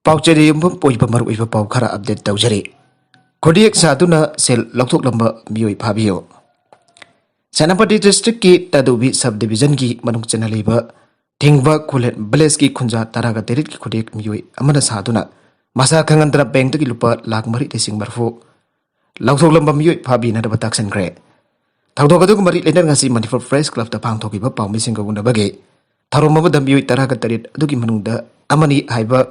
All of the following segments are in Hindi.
पाउचरी युम्भम पोइबा मरुइबा पाउ खरा अपडेट तौजरी खुदियक सादुना सेल लौथोकलंबा मियोइ फाबियो सेनापति डिस्ट्रिक्ट की तदुबी सब डिवीजन की मनुंग चनलिबा थिंगबा खुलेन विलेज की खुंजा तरागा तेरित की खुदियक मियोइ अमना सादुना मसा खंगंतरा बैंक तकी लुपा लाख मरी लिसिंग मरफु लौथोकलंबा मियोइ फाबी नदबा ताक्सनग्रे थौदोगदुग मरी learner ngasi Manipur fresh club ता पांगथोकिबा पाउमिसिंग गुनबगे थरोमबा मियोइ तरागा तेरित अदुगी मनुंगदा अमनी हाइबा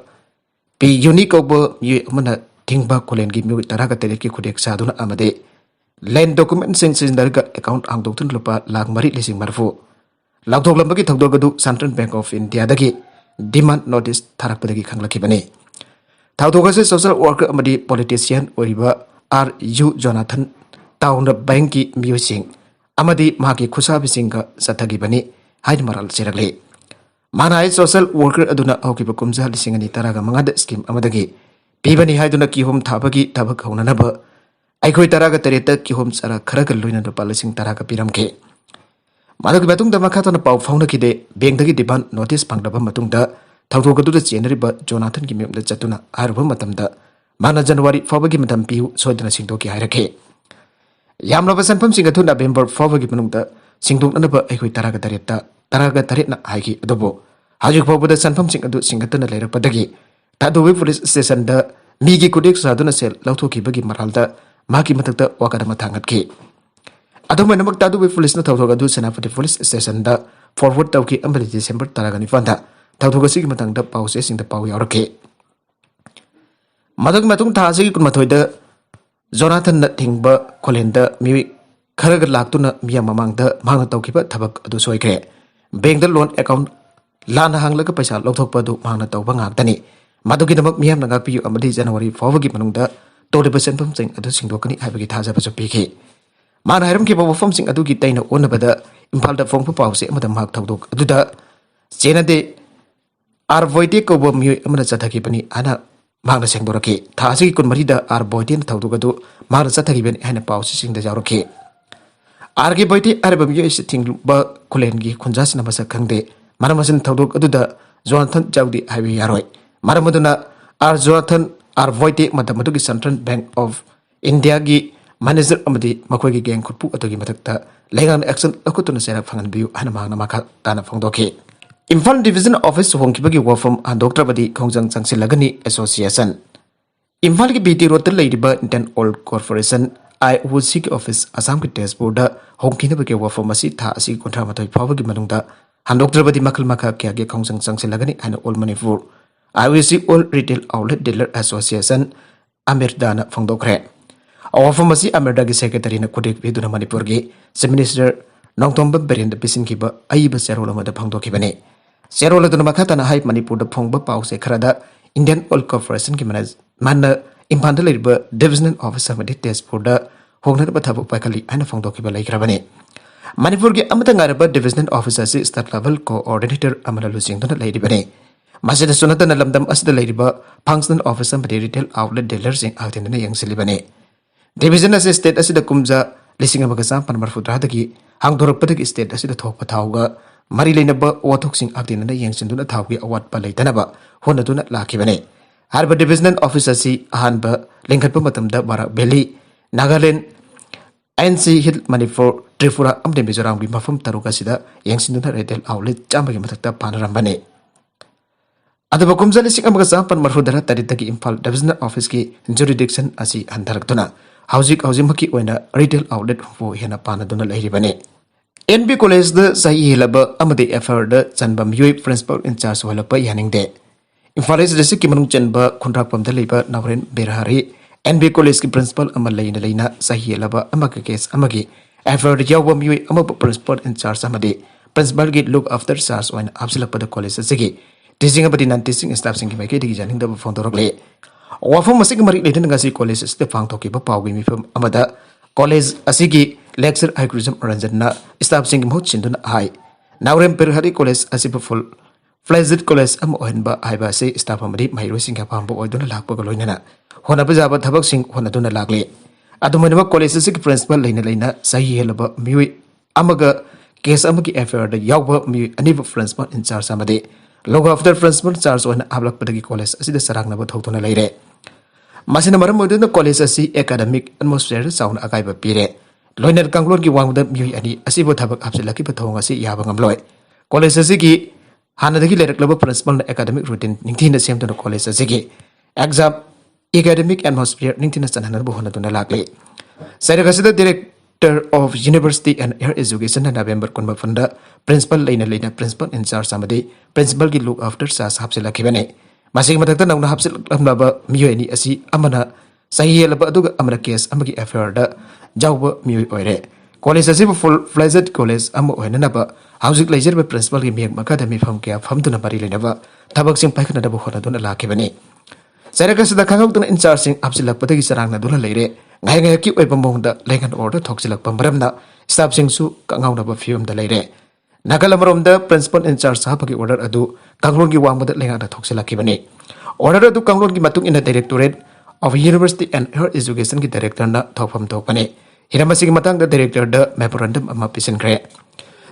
पी यूनिक मियोइ अमना थिंगबा खुलेन की मियोइ तरागा तेरित की खुदियक सादुना अमदे लैंड डॉक्यूमेंट सिंदरगा अकाउंट आंगदोक्तुन लुपा लाख मरी लिसिंग मरफु लौथोकलंबगी थौदोगदु सेंट्रल बैंक ऑफ इंडिया दगी डिमांड नोटिस थारकपदगी खंगलखिबने थौदोगसे सोशल वर्कर अमदी पॉलिटिशियन ओइबा R U Jonathan town bank की मियोइसिंग अमदी माकी खुसाबिसिंगा सथगिबने हाइद मरल चिरले मानाय सोशल वर्कर अदुना औकिबा कुमजा लिसिंगनी तरागा मंगाद स्कीम अमदगी पीबनी हाइदुना किहोम थाबगी थबक हौननबा अखोई तरागा तेरेत किहोम सरा खरग लोइना रुपा लिसिंग तरागा पिरमके मादुगी मतुंगदा मखातोना पाउ फाउनखिदे बैंकदगी डिमांड नोटिस फंगदबा मतुंगदा थौदोगदुदा चेनरिबा जोनाथन की मेमदा चतुना आरबा मतमदा माना जनवरी फावगी मतम पिउ सोदना सिंगदोकी हाइरखे यामलबा सनफम सिंगथु नवेंबर फावगी मनुंगदा सिंगदोकनबा अखोई तरागा तरेतना हाइगी अदबो हाजिक फावबदा सनफम सिंग अदु सिंगतना लेरपदगी तादुवे पुलिस स्टेशन दा मीगी कुडिक सादुना सेल लौथोकीबगी मरालदा माकी मतकता वाकदमा थांगतके अदुमनमक तादुवे पुलिस न थौथोगदु सेनापति पुलिस स्टेशन दा फॉरवर्ड तौकी अमबि डिसेंबर तरागा निफांदा थौथोगसिगी मतंगदा पाउसे सिंगदा पाउ यावरके मदक मतुंग थासिगी कुनमथोइदा जोनाथन न थिंगबा खोलेंदा मियोइ खरग लाक्तुना मिया ममांगदा मांगना तौकीबा थबक अदु सोइख्रे बैंक दा लोन अकाउंट लाना हांगलगा पैसा लौथोकपदु मांगना तौबा ngakdani मदुगिदमक मियाम नगापियु अमदि जनवरी फावगी मनुंगदा तोरिबा सेनफम सिंग अदु सिंगदोकनी हाइबगी थाजाबसु पिखि माना हाइरमखिबा वफम सिंग अदुगी तैना ओनबदा इम्फालदा फोंगपु पाउसे अमदा माक थौदोक अदुदा चेनादे आर वोइटे कोबो मियोइ अमना चथाकिबनी आना मांगना सेंगदोरके थासिगी कुनमरिदा आर वोइटेन थौदोगदु मांगना चथाकिबनी हाइना पाउसे सिंगदा जावरके आरगे वोइटे आरबा मियोइ सिथिंगबा खुलेनगी खुंजासिना मसा खंगदे मानमसिन थौदोक अदुदा जोनाथन जाउदी हाइबे यारोय मारमदुना आर जोनाथन आर वोइटे मदमदुगी सेंट्रल बैंक ऑफ इंडिया की मैनेजर अमदी मखोगी गैंग खुटपु अतुगी मथक्ता लेगान एक्शन लखुतुना सेरा फंगनबियु हाना मांगना माखा ताना फोंदोके इम्फाल डिवीजन ऑफिस होंगिबगी वफम आंदोक्ट्रबदी खोंजंग चंगसिलगनी एसोसिएशन इम्फाल की बीटी रोड लेरिबा इंडियन ओइल कॉर्पोरेशन IOC की ऑफिस असम की तेजपुर होंगिनबगी वफम असी था असी कुंठा मथोइ फावगी मनुंगदा आंदोक्ट्रबदी मखल मखा क्यागे खोंजंग चंगसिलगनी हाना ओल Manipur IOC All Retail Outlet Dealer Association Amirdana Fongdokre. Awafam asi Amirda की सेक्रेटरी ने कुडिक विदुना मणिपुर की चीफ मिनिस्टर नोंगतोंबा बेरेंद पिसिनखिबा अइबा सेरोल मदा फंगदोखिबने सेरोल दुना मखातना हाइ मणिपुर द फोंगबा पाउसे खरादा इंडियन ऑयल कॉर्पोरेशन की मानना इम्फाल लेरिबा डिविजनल ऑफिसर मदि तेजपुर द होंगनबा थबक पाखली हाना फंगदोखिबा लेखराबने मणिपुर की अमतंगारबा डिविजनल ऑफिसर से स्टेट लेवल कोऑर्डिनेटर अमला लुसिंगदना लेरिबने मासिदा सुनतना लमदम असदा लेरिबा फंक्शनल ऑफिसर मदि रिटेल आउटलेट डीलर सिंग आगतिनना यंगसिलिबने डिविजन असे स्टेट असिदा कुमजा लिसिंग अमगा चांपन मरफुद्रादगी हांगदोरपदगी स्टेट असिदा थोकपा थाउगा मरी लेनबा वाथोकसिंग आगतिनना यंगसिनदुना थाउगी अवाटपा लेतनबा होनदुना लाखिबने हारबा डिविजनल ऑफिसर सि अहानबा लिंखटपा मतमदा बाराक वैली नागालैंड NC हिल मणिपुर त्रिपुरा अमदे मिजोराम की मफम तरुगा सिदा यंगसिनदुना रिटेल आउटलेट चांबगी मथक्ता पानरंबने अदब कुमजली सिंग अमगा चांपन मरफुदरा तरितगी इम्फाल डिविजनल ऑफिस की जुरिडिक्शन असी हंधरक्तुना हौजिमकी ओइना रिटेल आउटलेट फो हेना पानदुना लेरिबने NB कॉलेज द सही हेलब अमदे एफआर द चनबा मियोइ प्रिंसिपल इंचार्ज होलप यानिंगदे इम्फाल डिस्ट्रिक्ट की मनुंग चनबा खुंद्राकपम द लेबा नवरेन बेरहारी NB कॉलेज की प्रिंसिपल अमल लेना सही हेलब अमगा केस अमगी एफआर द यावबा मियोइ अमब प्रिंसिपल इंचार्ज अमदे प्रिंसिपल की लुक आफ्टर चार्ज ओइना आपसिलपद कॉलेज असिगी टीचिंग अबदी नॉन टीचिंग स्टाफ सिंग माइके दिगी जानिंग दब फोंदोरकले वाफम असिग मरि लेथन गसी कॉलेज स्टे फांगथोकिबा पाउगी मिफम अमदा कॉलेज असिगी लेक्चर हाइक्रिजम रंजनना स्टाफ सिंग महुत सिंदुना हाई नावरेम पेरहरी कॉलेज असिब फुल फ्लेजेड कॉलेज अम ओहनबा हाइबा से स्टाफ अमदी माइरो सिंग पांबो ओइदुना लाकपग लोइनना होनबा जाबा थबक सिंग होनदुना लागले अदुमनबा कॉलेज असिग प्रिंसिपल लेना सही हेलब मियोइ अमगा केस अमगी एफआर द यावबा मियोइ अनिब प्रिंसिपल इंचार्ज अमदे ꯂꯣꯛ ꯑꯥꯐꯇꯔ ꯄ꯭ꯔꯤꯟꯁꯤꯄꯜ ꯆꯥꯔꯖ ꯑꯣꯏꯅ ꯍꯥꯞꯂꯛꯄꯗꯒꯤ ꯀꯣꯂꯦꯖ ꯑꯁꯤꯗ ꯆꯔꯥꯡꯅꯕ ꯊꯣꯛꯇꯨꯅ ꯂꯩꯔꯦ ꯃꯁꯤꯅ ꯃꯔꯝ ꯑꯣꯏꯗꯨꯅ ꯀꯣꯂꯦꯖ ꯑꯁꯤ ꯑꯦꯀꯥꯗꯦꯃꯤक ꯑꯦꯠꯃꯣꯁꯐꯤꯌꯔꯗ ꯆꯥꯎꯅ ꯑꯀꯥꯏꯕ ꯄꯤꯔꯦ ꯂꯣꯏꯅꯔ ꯀꯥꯡꯂꯣꯟꯒꯤ ꯋꯥꯡꯃꯗ ꯃꯤꯑꯣꯏ ꯑꯅꯤ ꯑꯁꯤꯕꯨ ꯊꯕꯛ ꯍꯥꯞꯆꯤꯜꯂꯛꯈꯤꯕ ꯊꯧꯑꯣꯡ ꯑꯁꯤ ꯌꯥꯕ ꯉꯝꯂꯣꯏ ꯀꯣꯂꯦꯖ ꯑꯁꯤꯒꯤ ꯍꯥꯟꯅꯗꯒꯤ ꯂꯩꯔꯛꯂꯕ ꯄ꯭ꯔꯤꯟꯁꯤꯄꯜꯅ ꯑꯦꯀꯥꯗꯦꯃꯤक ꯔꯨꯇꯤꯟ ꯅꯤꯡꯊꯤꯅ ꯁꯦꯝꯗꯨꯅ ꯀꯣꯂꯦꯖ ꯑꯁꯤꯒꯤ ꯑꯦꯛꯖꯥꯝ ꯑꯦꯀꯥꯗꯦꯃꯤक ꯑꯦꯠꯃꯣꯁꯐꯤꯌꯔ ꯅꯤꯡꯊꯤꯅ ꯆꯠꯍꯟꯅꯕ ꯍꯣꯠꯅꯗꯨꯅ ꯂꯥꯛꯂꯤ ꯆꯩꯔꯛ ꯑꯁꯤꯗ director of university and higher एजुकेशनꯅ ꯅꯕꯦꯝꯕꯔ 25ꯗ प्रिंसिपल लेना प्रिंसिपल इंचार्ज प्रिंसिपल की लुक आफ्टर चार्ज हापसिलखिबने मसिग मथक्ता नौना हापसिलखब मियोयनी असी अमना सहीलब अदुगा अमना केस अमगी एफआईआर दा जाउब मियोय ओइरे कॉलेज असी फुल फ्लेजेड कॉलेज अम ओइननब हाउजिक लेजरब प्रिंसिपल की मेग मकादा मिफम के फमदुना मरी लेनब थबक सिंग पाइखनदब होनदुना लाखिबने Sarakasida Kangok incharge sing Absilak Pataki Sarang Nadula Lere, Nangaki Webamong, Langan order, Toxilak Pambaramna, Stab Sing Su, Kangauna Fivm the Lere. Nakalamarum the principal in charge Sapaki order adu, Kanglongi Wang with Langa Toxila Kibane. Order to Kanglongi Matung in the directorate of University and Her Education Director na Topam Topane. Hiramasing Matang the director the memorandum of Mapisan Cre.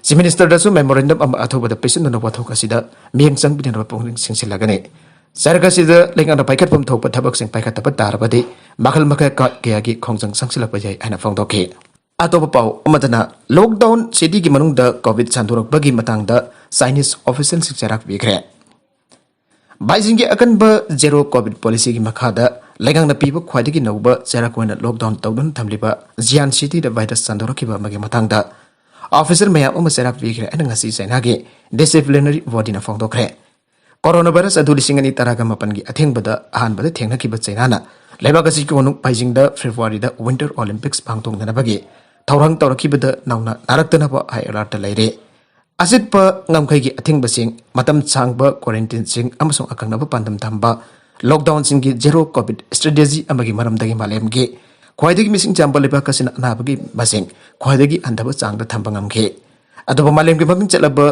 Si Minister Dasu memorandum of Atoba the patient on the Watokasida, Ming Sang Bidin Rapong Sinsilagane. Sarakasida ling on the packet from Topa Tabaks Packet Tarabadi, Makal Maka Kayagi Kongsang Sangsilapajay and a Fondoke. Atopao, Matana, lockdown city Gimanung the COVID Santurok Bagi Matang the Chinese official Sicharak Vigre. Bisingi Akanba zero COVID policy Makada, Legang the people quite Noba, Sarakwan lockdown Tobun Tamliba, Zian City the virus Sandorokiba Magimatanga. Officer Maya Umasarak Vigre and Nasi Senagi, disciplinary vodina Fondokre. Coronavirus adu lisingani taragama pangi athengbada ahanbada thengnakiba chainana leibagasi konung paijing da February da Winter Olympics pangtong nanabagi thaurang tawrakibada nauna narakna ba high alert laire asit pa ngamkai gi athengbasing matam changba quarantine sing amasong akangnaba pandam thamba lockdown singi zero covid strategy amagi maramdagi malemgi khwaidagi mising chamba leba kasina anabagi basing khwaidagi andaba changda thamba ngamge adoba malemgi maming chalaba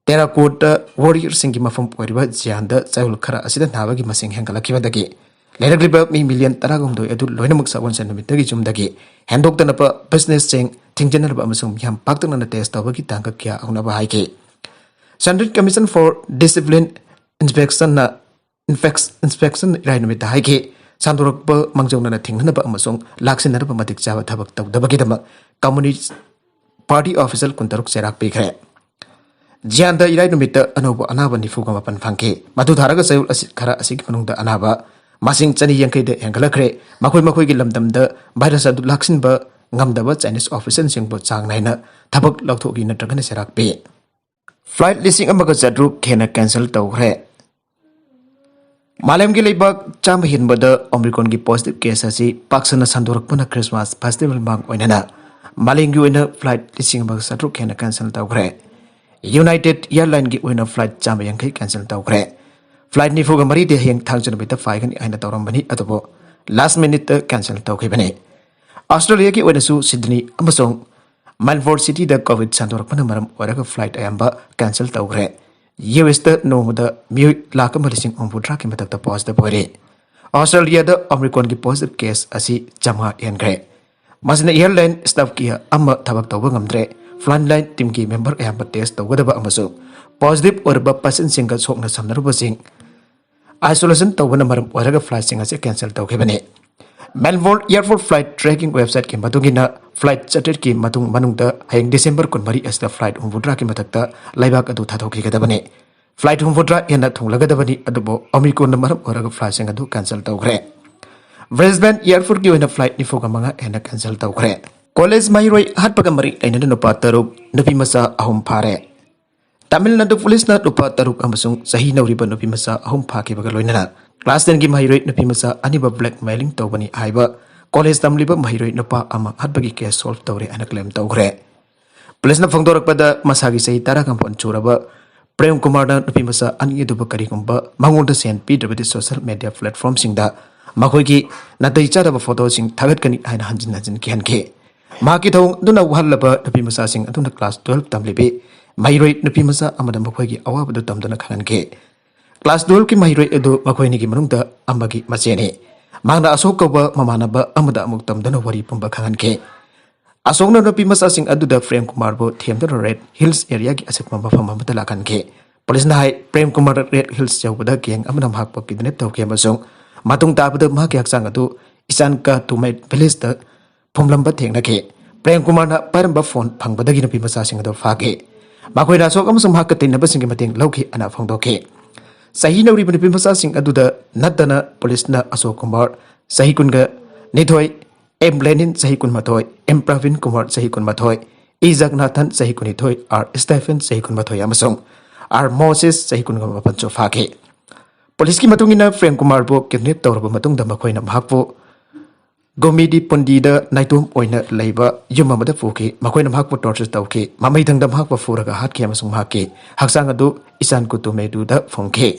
Terracotta warrior singi mafam poriba jianda chaul khara asida nabagi masing hengkalakibadagi leragriba mi million taragumdo edu loinamuk sawon sanumitagi jumdagi hendoktanapa business cheng thingjanarba amasum yam paktana test tawagi tangka kya aunaba haike Central Commission for Discipline Inspection na inspection rainumita haike sandurokpa mangjongna thingnaba amasung laksinarba matik chawa thabak tawdabagidama communist party official kuntaruk serak pikre Jianda irai numita anoba anaba nifuga mapan fangke matu tharaga sayul asit khara asik manungda anaba masing chani yangkai de engalakre makoi makoi gi lamdamda virus adu laksin ba ngamdaba Chinese official singbo chang naina thabak lauthogi natragana serak pe flight listing amaga chadru khena cancel tawkhre malem gi leibak cham hinbada omicron gi positive case asi paksana sandorakpuna Christmas festival mang oinana malengi oina flight listing amaga chadru khena cancel tawkhre United Airline gi oina flight chama yangkai cancel tawkhre flight ni fuga mari de heng thangchana bita faigani aina tawrambani atobo last minute cancel tawkhibani Australia gi oina su Sydney amasong Melbourne City da COVID sandorakpana maram oraga flight ayamba cancel tawkhre US da nomada mi lakam lising ombudra ki matakta positive bore Australia da Omicron gi positive case asi chama yangre masina airline staff ki amma thabak tawba ngamdre frontline team ki member ayamba test tawgadaba amasu positive orba person single sokna samnaruba sing isolation tawbana maram oraga flight sing ase cancel tawkhibani Melbourne airport flight tracking website ki matungina flight charter ki matung manungda hayeng December 13 asta flight umvudra ki matakta laibak adu thathokhi gadabani flight umvudra yana thunglagadabani adubo Omicron maram oraga flight sing adu cancel tawkhre Brisbane airport ki oina flight ni foga manga ena cancel tawkhre College Mairoi hat pagamari aina nupa taruk nupi masa ahum phare Tamil Nadu police na nupa taruk amasung sahi nauriba nupi masa ahum phaki baga loinana class 10 gi Mairoi nupi masa aniba blackmailing tawbani aiba college tamliba Mairoi nupa ama hat bagi case solve tawre ana claim tawkhre police na phangdorak pada masagi sahi tara kampon churaba Prem Kumar na nupi masa ani duba kari kumba mangonda sen PWD social media platform singda makoi gi natai chara ba photo sing thagat kani aina hanjin hanjin kianke Maki thong duna wahalaba nupi masa sing aduna class 12 tamlibi Mairoi nupi masa amada makhoi gi awabadu tamdana khanganke class 12 ki Mairoi edu makhoi ni gi manungda ambagi macheni mangna asok ba mamanaba amada amuk tamdana wari pumba khanganke asokna nupi masa sing aduda Prem Kumar bo themda red hills area gi asik mamba phama mata lakanke police हाई प्रेम कुमार रेड हिल्स चौबद गेंग महक किडनेप तौके मातुंग ताबद हक्चांग इचान का तुमै विलेज फुमलंब थेंगे प्रेम कुमार पारंब फोन फंगबदगी नुपी मचासिंग फागे मखोइना सोक तीनबसिंग लौखी अना फोंदोखे सही नौरी नुपी मचासिंग नतना पुलिस अशोक कुमार सही कुनग निथोय एम लेनिन सही कुनमथोय एम प्रवीण कुमार सही कुनमथोय ई जगन्नाथन सही कुनिथोय आर स्टेफन सही कुनमथोय आर मोसेस सही कुनगमपन फागे पुलिस की फ्रेम कुमार बो किडनेप तौरब गोमीदी पुंदीद नाइटोम युम फूखी महक टॉर्चर तौखे ममईदंग फूरग हाटके हक्चांग इचान कुतुमेदुद फोंखे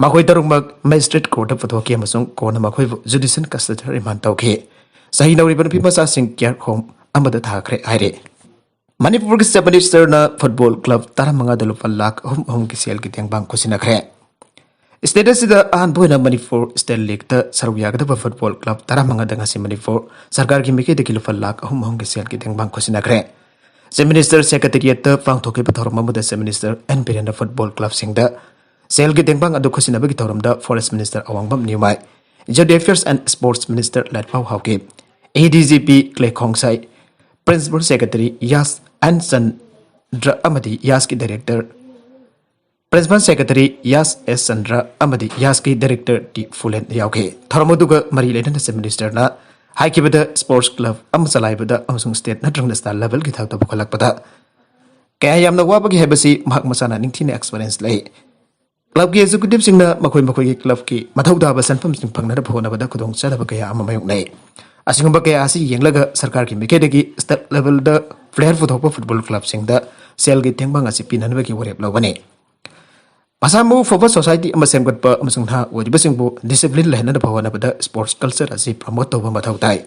मखोई तरुमक मजिस्ट्रेट कोर्ट पुथोके कोन मखोइबु जुडिशियल कस्टडी रिमांड तौखे सही नौरिब नुपी मचासिंग केयर होम थाखरे हाइरे मणिपुर की चीफ मिनिस्टर फुटबॉल क्लब तरह लुपा लाख अहम की सेल की तेंबांग खुसिनखरे स्टेटस अहम मणिपुर स्टेट लीग सरुक यागदब फुटबॉल क्लब तरह मणिपुर सरकार की मिकेद की लुपा लाख अहम की सेल की तेंबांग खुसिनखरे चीफ मिनिस्टर सेक्रेटेरिएट पांथोके थौरम chief minister N Biren football club cell की तेंबांग खुसिनबगी थौरम forest minister Awangbam Newmai youth affairs and sports minister लेटपाउ हाउके ADGP Clay Khongsai principal secretary YAS N Chandra YAS की director principal secretary YAS S Chandra YAS की डायरेक्टर टी फुलेन याउके थौरमदुग मरी लेना चीफ मिनिस्टर हाइकिबद स्पोर्ट्स क्लब चलाइबद स्टेट नत्रंग नेशनल लेवल की थाक पुखलपद क्या यामना वाबगी हैबसी महक मसाना निंगथिने एक्सपीरियंस ले क्लब की एग्जीक्यूटिव सिंह मखोई क्लब की मथौदाब सनफम सिंह फंगनद फोनबद खुदोंग चदब कया मायोंगनै असिंगब कया असि येंगलग सरकार की मिकेदगी स्टेट लेवल द प्लेयर फुथोप फुटबॉल क्लब सिंह सेल की तेंबांग असि पिननबगी वरेप लौबने मसामु फोबस सोसाइटी सेमगटपसिंगबु डिसिप्लिन लेहनद भवनबद स्पोर्ट्स कल्चर असि प्रमोट तौब मथौ ताई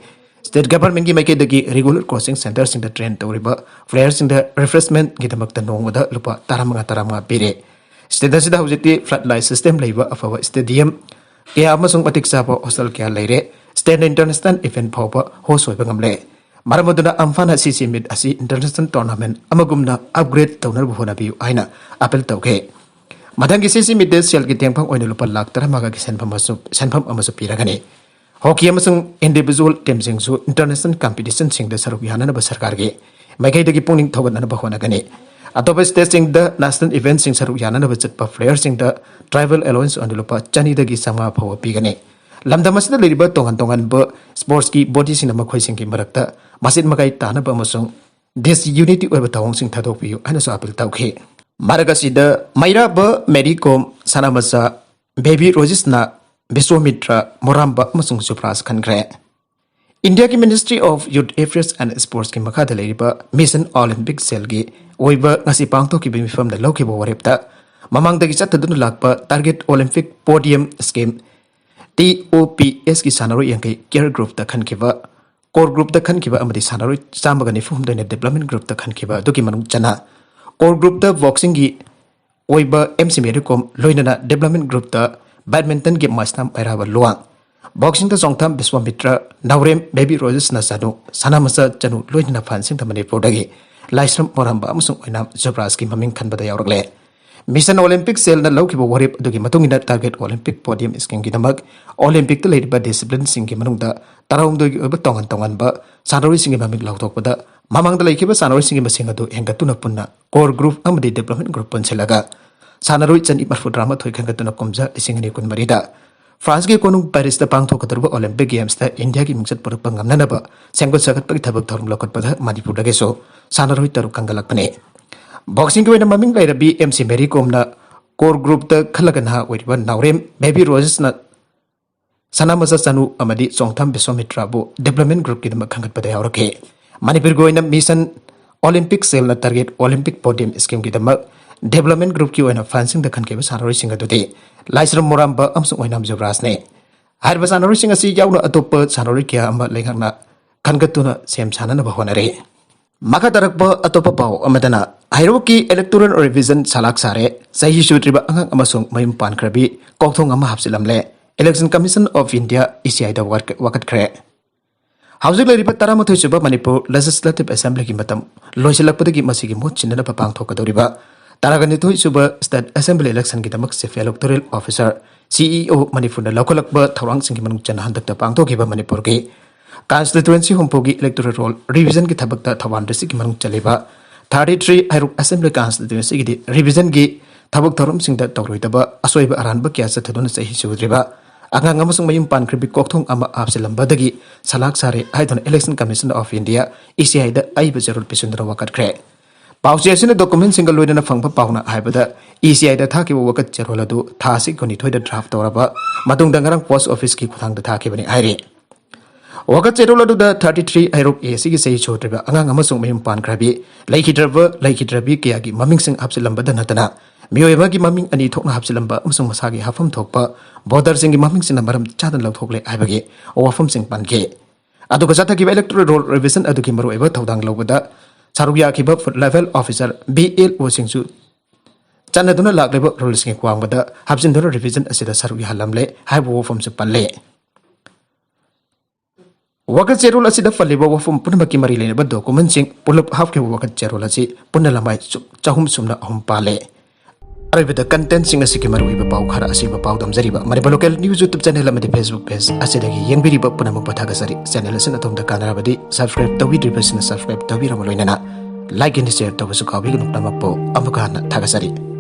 स्टेट गवर्नमेंट की मैकेदगी रेगुलर कोचिंग सेंटर सिंह ट्रेन तौरिब प्लेयर सिंह रिफ्रेशमेंट गिदमक नोंगद लुपा तारामंगा पीरे स्टेट असिदा हुजिति फ्लड लाइट सिस्टम लेबा अफब स्टेडियम क्या मतिक चाब हॉस्टल क्या लेरे state international event फाउब host होइब ngamle मरमदुना अम्फाना CC मिट असि इंटरनेशनल टूर्नामेंट अमगुमना अपग्रेड तौनरबु होनाबियु आइना अपील तौके मथंगी सीसी मिट सेल की तेंफंग ओइना लुपा लाख तरमागा की सेनफम अमसु पीरगनी हॉकी अमसुंग इंडिविजुअल टीम सिंगसु इंटरनेशनल कंपटीशन सिंग सरुक याननब सरकार की मैकेदगी पुनिंग थौगननब होनागनी अतोप स्टेट सिंग नेशनल इवेंट सिंग सरुक याननब चटप प्लेयर सिंग ट्राइबल अलाउंस ओन लुपा चनीदगी संगा फाव पीगनी लमदम असिदा लेरिबा तोंगन तोंगन स्पोर्ट्स की बॉडी सिंग मखोई सिंग की मरक्ता मसिद मकाई तानब अमसुंग देश यूनिटी ओइब तावंग सिंग थादोकपियु अनसु अपील तौखे मारगसिदा मैराब मेरी कोम सनामसा बेबी रोजिसना विश्वमित्रा मोराम्बा अमसुंग सुप्रास खनग्रे इंडिया की ministry of youth affairs and sports की मखादा लेरिबा मिशन ओलंपिक सेल की ओइबा ngasi पांगथोकी बिमिफम द लौखिबो वरेपता ममांगदगी चतदुन लाकपा target Olympic podium scheme TOPS की सानरो यंकै केयर ग्रुप द खनखिबा कोर ग्रुप द खनखिबा अमदि सानरो चामबगनि फुमदने डेवलपमेंट ग्रुप द खनखिबा दुकी मनुंग चना कोर ग्रुप द बॉक्सिंग की ओइबा MC मेरिकोम लोइनना डेवलपमेंट ग्रुप द बैडमिंटन की मास्टम पैराबा लोआंग बॉक्सिंग द जोंगथम विश्वमित्र नावरेम बेबी रोजेस न सानु सनामसा चनु लोइनना फानसिंग द मणिपुर दगी लाइस्रम मोराम्बा अमसुंग ओइनाम जबराज की ममिंग खनबदा यावरगले मिशन ओलंपिक सेल न लौखिबो वरेप दुगी मतुंगिना टारगेट ओलंपिक पोडियम स्कीम की दमक ओलंपिक त लेरिबा डिसिप्लिन सिंग की मनुंगदा तराउंदोगी ओब तोंगन तोंगन बा सानरोई सिंग ममिंग लौथोकपदा ममांगदा लेखिबा सानरोई सिंग मसिंग अदु हेंगतुना पुन्ना कोर ग्रुप अमदि डेवलपमेंट ग्रुप पुनसेलगा सानरोई चनी मरफुद्रामा थोय खंगतुना कुमजा इसिंगनि कुनमरिदा फ्रांस के कोनुंग पेरिस द पांगथोकतरबा ओलंपिक गेम्स द इंडिया की मिंगसत पुरक पंगमननबा सेंगोत सकतपगी थबक थौरम लौकतपदा मणिपुर दगेसो सानरोई तरु कंगलकपने बॉक्सिंग की ममिंग लेरबी MC मेरी कोमना कोर ग्रुप द खलगना ओइबा नावरेम बेबी रोजेस न सनामसा चनु अमदि चोंगथम विश्वमित्राबु डेवलपमेंट ग्रुप की दम खंगतपदा यावरके मणिपुर गोइना मिशन ओलंपिक सेल न टारगेट ओलंपिक पोडियम स्कीम की दम डेवलपमेंट ग्रुप की ओइना फांसिंग द खनकेबा सानरोई सिंग अदुदि लाइस्रम मोराम्बा अमसुंग ओइनाम जबराजने हारबा सानरोई सिंग असि यावना अतोप सानरोई क्या अमा लेंगना खनगतुना सेम साननबा होनरे मखा तरकप अतोप पाव अमदना हाइरो की इलेक्टोरल रिविजन सालाक सारे सही सुत्रिबा अंगंग अमसुंग मयुम पानख्रबी कोक्थोंग अमा हापसिलमले election commission of India ECI दा वकतख्रे हाउजिक लेरिबा तरामथोय सुबा मणिपुर लेजिस्लेटिव असेंबली की मतम लोइसिलकपदगी मसिगी मोत चिन्नना पांगथोकदोरिबा Taraganitoi suba State Assembly election gidamak Chief Electoral Officer CEO Manipur na laukalakba thorang singki manung chana handakta pangthokiba Manipur ki constituency humpogi electoral roll revision ki thabakta Thawan district manung chaliba 33 Hairuk Assembly constituency ki revision ki thabak thorum singda tawroidaba asoiba aranba kya sathaduna sahi sudriba angang amasung mayum pankribi kokthong ama apsilambadagi salak sare haidon Election Commission of India ECI da aiba jarul pisundra wakat kre Pausi asina document single loidana fangpa pauna haibada ECI da thaki wakat jaroladu thasi koni thoida draft toraba madung dangarang post office ki khuthang da thaki bani hairi wakat jaroladu da 33 Hairuk AC ki sei chotriba angang amasung mayum pankrabi laikhidrabi kiyagi maming sing apsilambada natana Mioeba ki maming ani thokna hapsilamba amasung masagi hafam thokpa border singi maming sina maram chadan lauthokle aibagi wafam sing panke aduga jatha ki electoral roll revision aduki maru eba thodang lobada Sarugya kiba foot level officer BLO singsu chanaduna lakleba rule singi kwangbada hapsindura revision asida sarugya halamle haibu wafam su palle wakat cherul asida falliba wafam punamaki mari leneba document sing pulup hafke wakat cherul asi punalamai chahum sumna ahum pale Arabida content sing asiki maruiba pau khara asiba pau damjariba mariba local news YouTube channel amadi Facebook page asidagi yengbiriba punamu pathagasari channel asina tomda kanarabadi subscribe tawidribasina subscribe tawirama loinana like and share tawsu kawbi gunuknamappo amukana thagasari